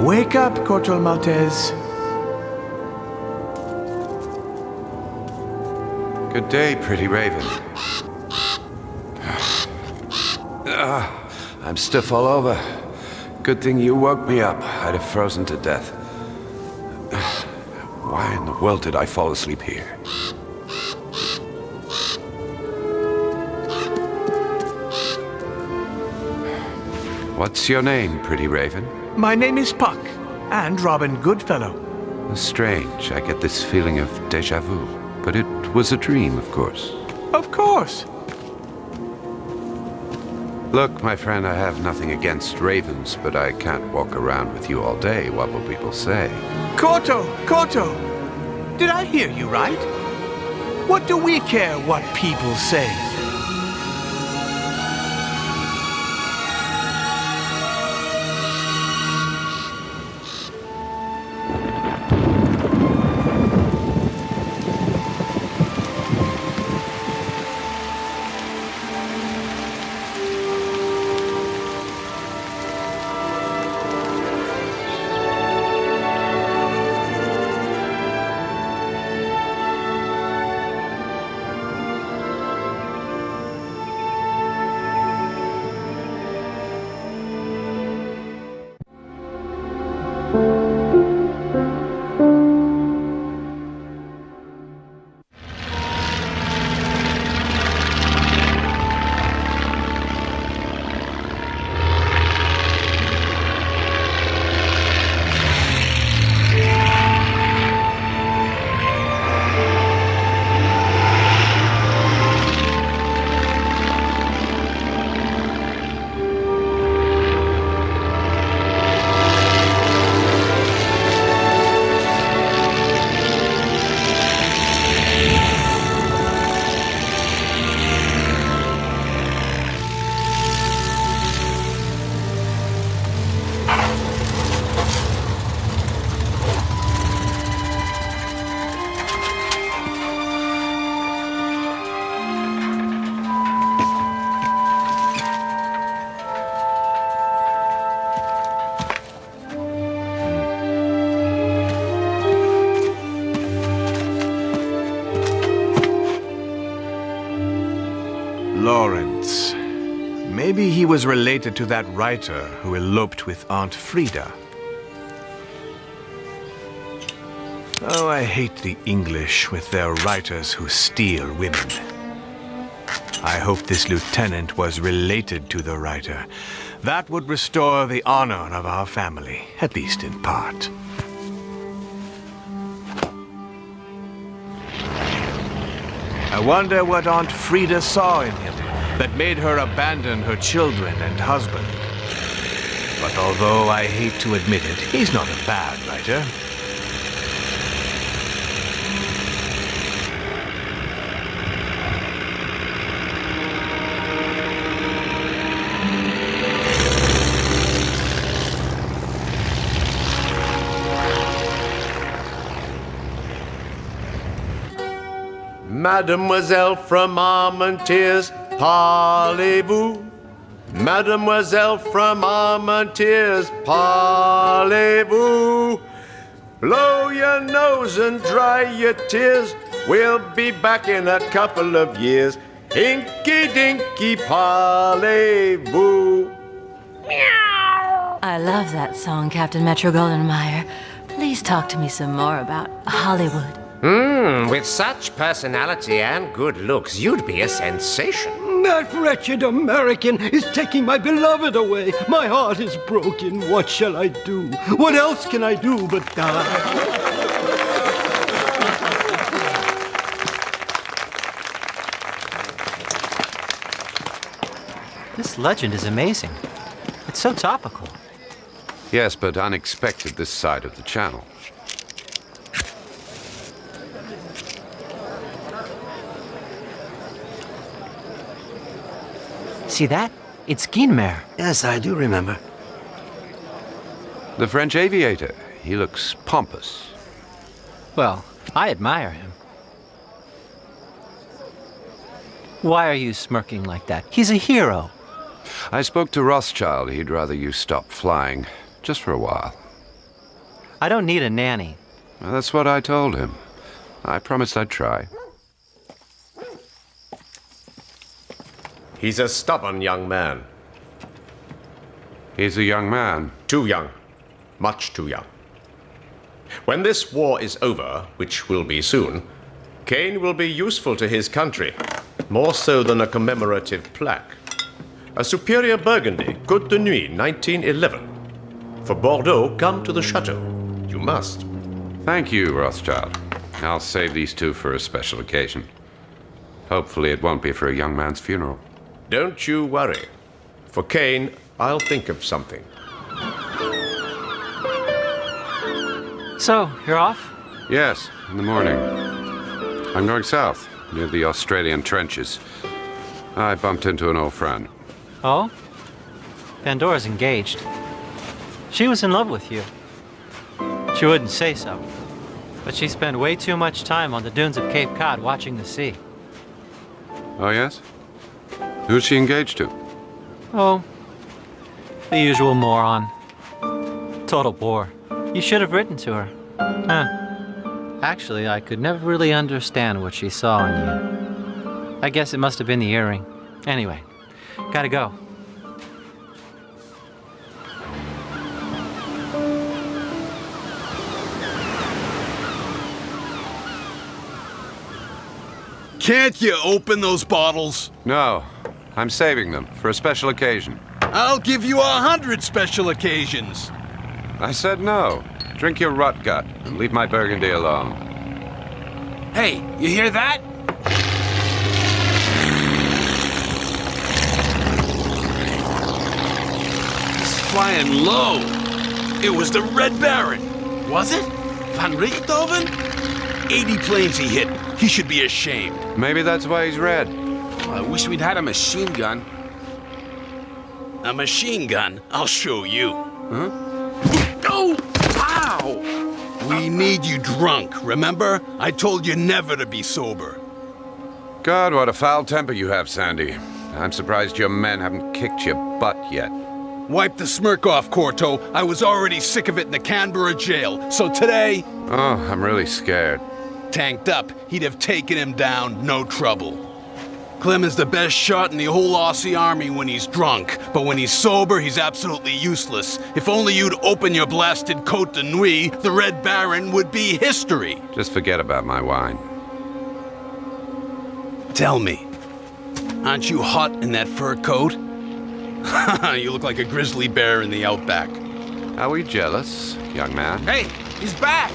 H: Wake up, Corto Maltese.
C: Good day, pretty raven. I'm stiff all over. Good thing you woke me up. I'd have frozen to death. Why in the world did I fall asleep here? What's your name, pretty raven?
H: My name is Puck, and Robin Goodfellow.
C: Strange. I get this feeling of déjà vu. But it was a dream, of course.
H: Of course.
C: Look, my friend, I have nothing against ravens, but I can't walk around with you all day. What will people say?
H: Corto! Did I hear you right? What do we care what people say? Lawrence. Maybe he was related to that writer who eloped with Aunt Frida. Oh, I hate the English with their writers who steal women. I hope this lieutenant was related to the writer. That would restore the honor of our family, at least in part. I wonder what Aunt Frida saw in him that made her abandon her children and husband. But although I hate to admit it, he's not a bad writer.
J: Mademoiselle from Armentières, parlez-vous? Mademoiselle from Armentières, parlez-vous? Blow your nose and dry your tears. We'll be back in a couple of years. Inky dinky, parlez-vous?
E: I love that song, Captain Metro-Goldwyn-Mayer. Please talk to me some more about Hollywood.
Q: With such personality and good looks, you'd be a sensation.
R: That wretched American is taking my beloved away. My heart is broken. What shall I do? What else can I do but die?
L: This legend is amazing. It's so topical.
C: Yes, but unexpected this side of the channel.
L: See that? It's Guinmer.
A: Yes, I do remember.
C: The French aviator. He looks pompous.
L: Well, I admire him. Why are you smirking like that? He's a hero.
C: I spoke to Rothschild. He'd rather you stop flying, just for a while.
L: I don't need a nanny.
C: Well, that's what I told him. I promised I'd try.
J: He's a stubborn young man.
C: He's a young man.
J: Too young. Much too young. When this war is over, which will be soon, Kane will be useful to his country, more so than a commemorative plaque. A superior Burgundy, Côte de Nuit, 1911. For Bordeaux, come to the chateau. You must.
C: Thank you, Rothschild. I'll save these two for a special occasion. Hopefully it won't be for a young man's funeral.
J: Don't you worry. For Kane, I'll think of something.
L: So, you're off?
C: Yes, in the morning. I'm going south, near the Australian trenches. I bumped into an old friend.
L: Oh? Pandora's engaged. She was in love with you. She wouldn't say so. But she spent way too much time on the dunes of Cape Cod watching the sea.
C: Oh, yes? Who's she engaged to?
L: Oh, the usual moron. Total bore. You should have written to her. Huh. Actually, I could never really understand what she saw in you. I guess it must have been the earring. Anyway, gotta go.
N: Can't you open those bottles?
C: No, I'm saving them for a special occasion.
N: I'll give you 100 special occasions.
C: I said no. Drink your rot gut and leave my Burgundy alone.
D: Hey, you hear that?
N: He's flying low. It was the Red Baron.
D: Was it? Van Richthofen?
N: 80 planes he hit. He should be ashamed.
C: Maybe that's why he's red.
D: I wish we'd had a machine gun.
N: A machine gun? I'll show you.
D: Huh? Oh! Ow!
N: We need you drunk, remember? I told you never to be sober.
C: God, what a foul temper you have, Sandy. I'm surprised your men haven't kicked your butt yet.
N: Wipe the smirk off, Corto. I was already sick of it in the Canberra jail, so today...
C: Oh, I'm really scared.
N: Tanked up, he'd have taken him down, no trouble. Clem is the best shot in the whole Aussie army when he's drunk, but when he's sober, he's absolutely useless. If only you'd open your blasted Côte de Nuit, the Red Baron would be history.
C: Just forget about my wine.
N: Tell me, aren't you hot in that fur coat? You look like a grizzly bear in the outback.
C: Are we jealous, young man?
D: Hey, he's back!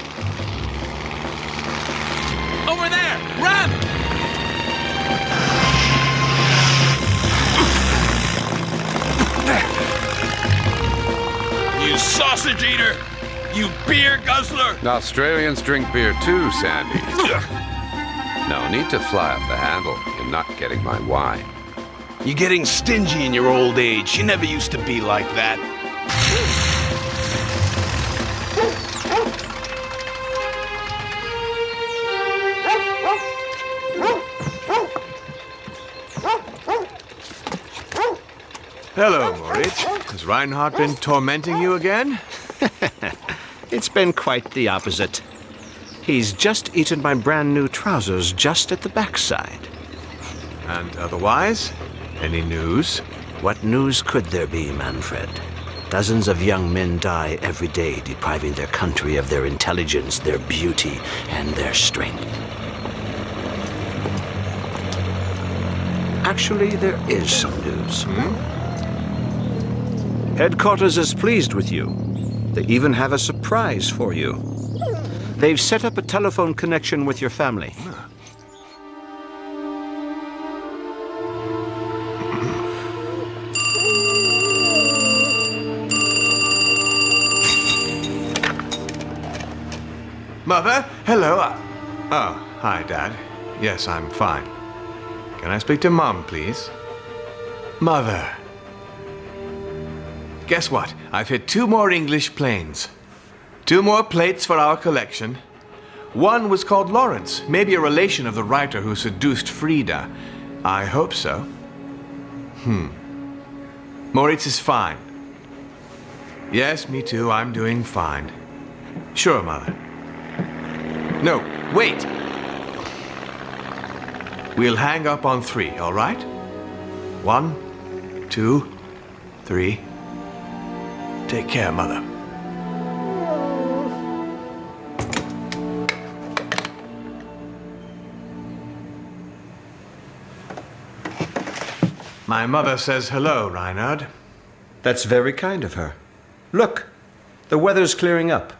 D: Over there! Run!
N: You sausage eater! You beer guzzler!
C: Australians drink beer too, Sandy. No need to fly off the handle. You're not getting my wine.
N: You're getting stingy in your old age. You never used to be like that.
H: Hello, Moritz. Has Reinhardt been tormenting you again?
B: It's been quite the opposite. He's just eaten my brand new trousers just at the backside.
H: And otherwise? Any news?
B: What news could there be, Manfred? Dozens of young men die every day, depriving their country of their intelligence, their beauty, and their strength. Actually, there is some news. Headquarters is pleased with you. They even have a surprise for you. They've set up a telephone connection with your family.
H: Mother? Hello. Oh, hi, Dad. Yes, I'm fine. Can I speak to Mom, please? Mother. Guess what? I've hit 2 more English planes. 2 more plates for our collection. One was called Lawrence, maybe a relation of the writer who seduced Frida. I hope so. Moritz is fine. Yes, me too. I'm doing fine. Sure, Mother. No, wait. We'll hang up on 3, all right? 1, 2, 3. Take care, Mother. My mother says hello, Reinhard.
B: That's very kind of her. Look, the weather's clearing up.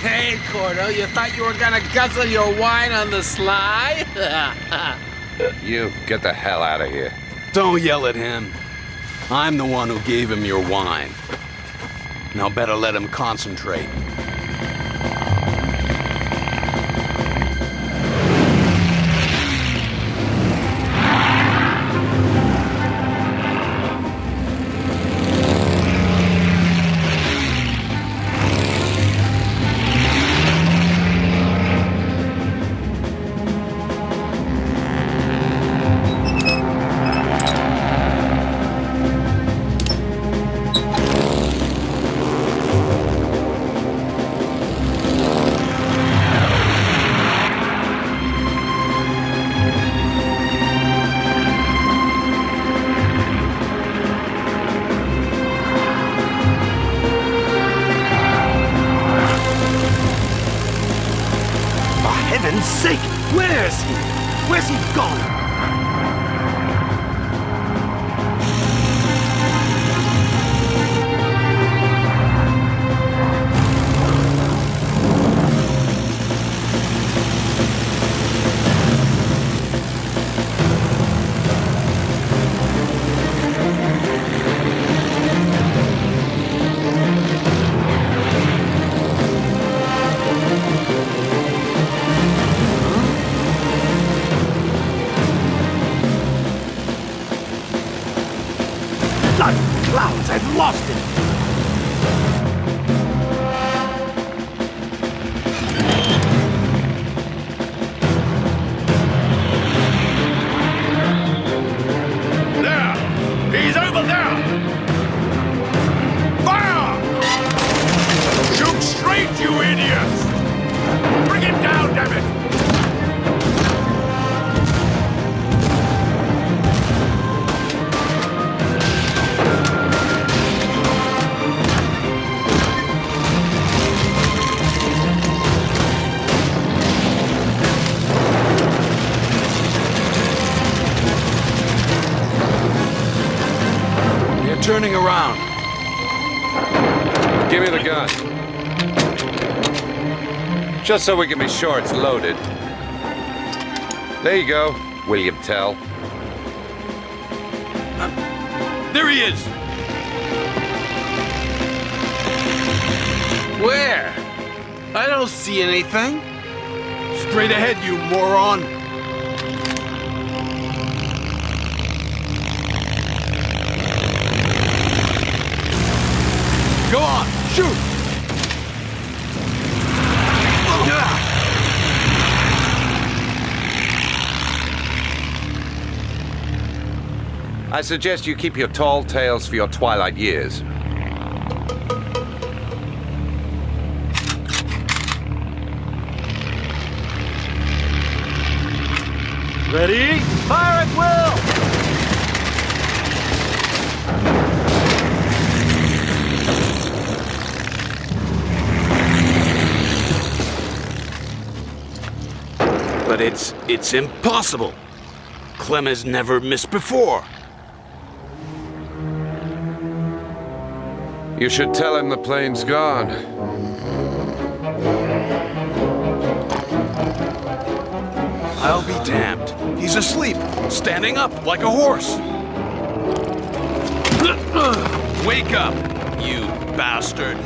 D: Hey, Corto, you thought you were gonna guzzle your wine on the sly?
C: You get the hell out of here.
N: Don't yell at him. I'm the one who gave him your wine. Now better let him concentrate.
A: Sake! Where's he? Where's he gone?
N: Clouds, I've lost it!
S: There! He's over there! Fire! Shoot straight, you idiots! Bring him down, damn it!
N: Turning around.
C: Give me the gun. Just so we can be sure it's loaded. There you go, William Tell.
N: There he is!
D: Where? I don't see anything.
N: Straight ahead, you moron! Go on, shoot!
C: I suggest you keep your tall tales for your twilight years.
F: Ready? Fire at will!
N: But it's impossible. Clem has never missed before.
C: You should tell him the plane's gone.
N: I'll be damned. He's asleep, standing up like a horse. Wake up, you bastard.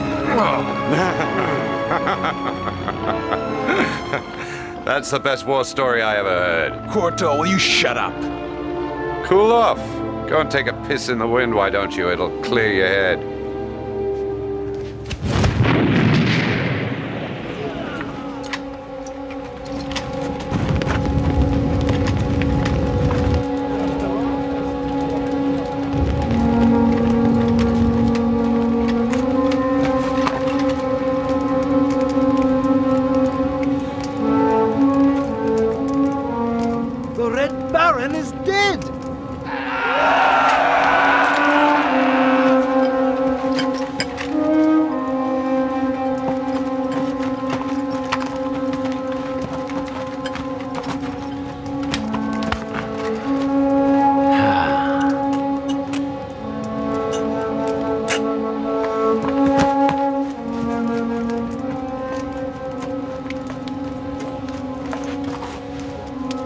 C: That's the best war story I ever heard.
N: Corto, will you shut up?
C: Cool off. Go and take a piss in the wind, why don't you? It'll clear your head.
R: The Red Baron is dead!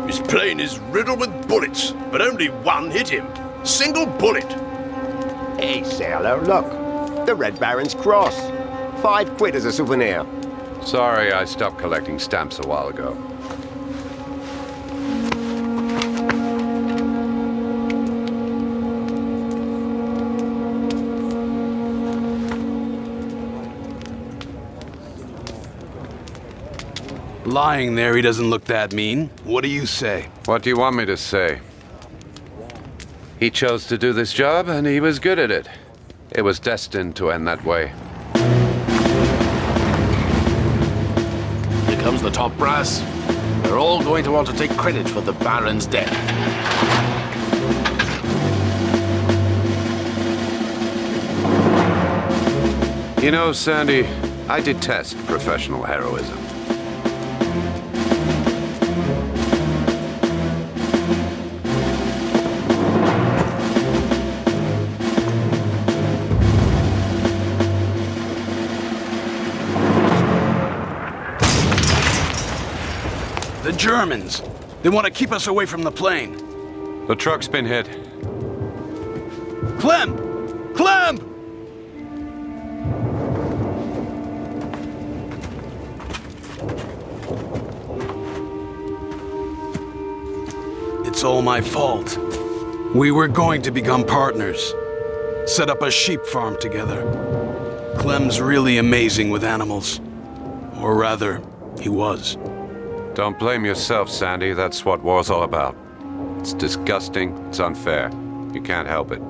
S: His plane is riddled with bullets, but only one hit him. Single bullet.
O: Hey, sailor, look. The Red Baron's cross. 5 quid as a souvenir.
C: Sorry, I stopped collecting stamps a while ago.
N: Lying there, he doesn't look that mean. What do you say?
C: What do you want me to say? He chose to do this job, and he was good at it. It was destined to end that way.
D: Here comes the top brass. They're all going to want to take credit for the Baron's death.
C: You know, Sandy, I detest professional heroism.
N: The Germans. They want to keep us away from the plane.
C: The truck's been hit.
N: Clem! Clem! It's all my fault. We were going to become partners. Set up a sheep farm together. Clem's really amazing with animals. Or rather, he was.
C: Don't blame yourself, Sandy. That's what war's all about. It's disgusting. It's unfair. You can't help it.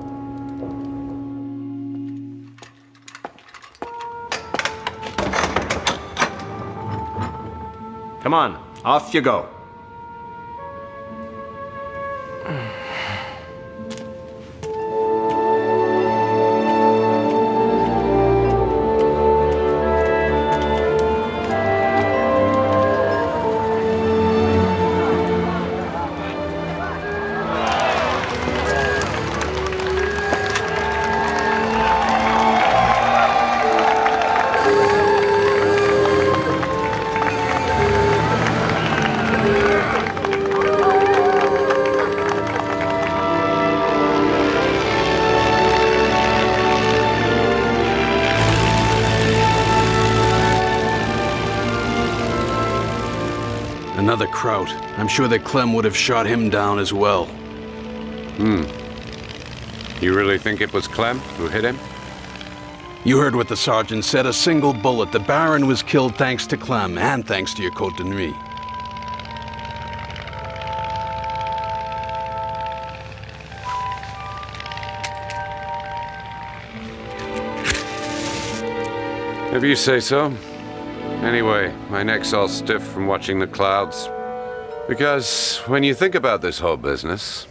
O: Come on, off you go.
N: Another Kraut. I'm sure that Clem would have shot him down as well.
C: You really think it was Clem who hit him?
N: You heard what the sergeant said. A single bullet. The Baron was killed thanks to Clem, and thanks to your Côte de Nuit.
C: If you say so. Anyway, my neck's all stiff from watching the clouds. Because when you think about this whole business,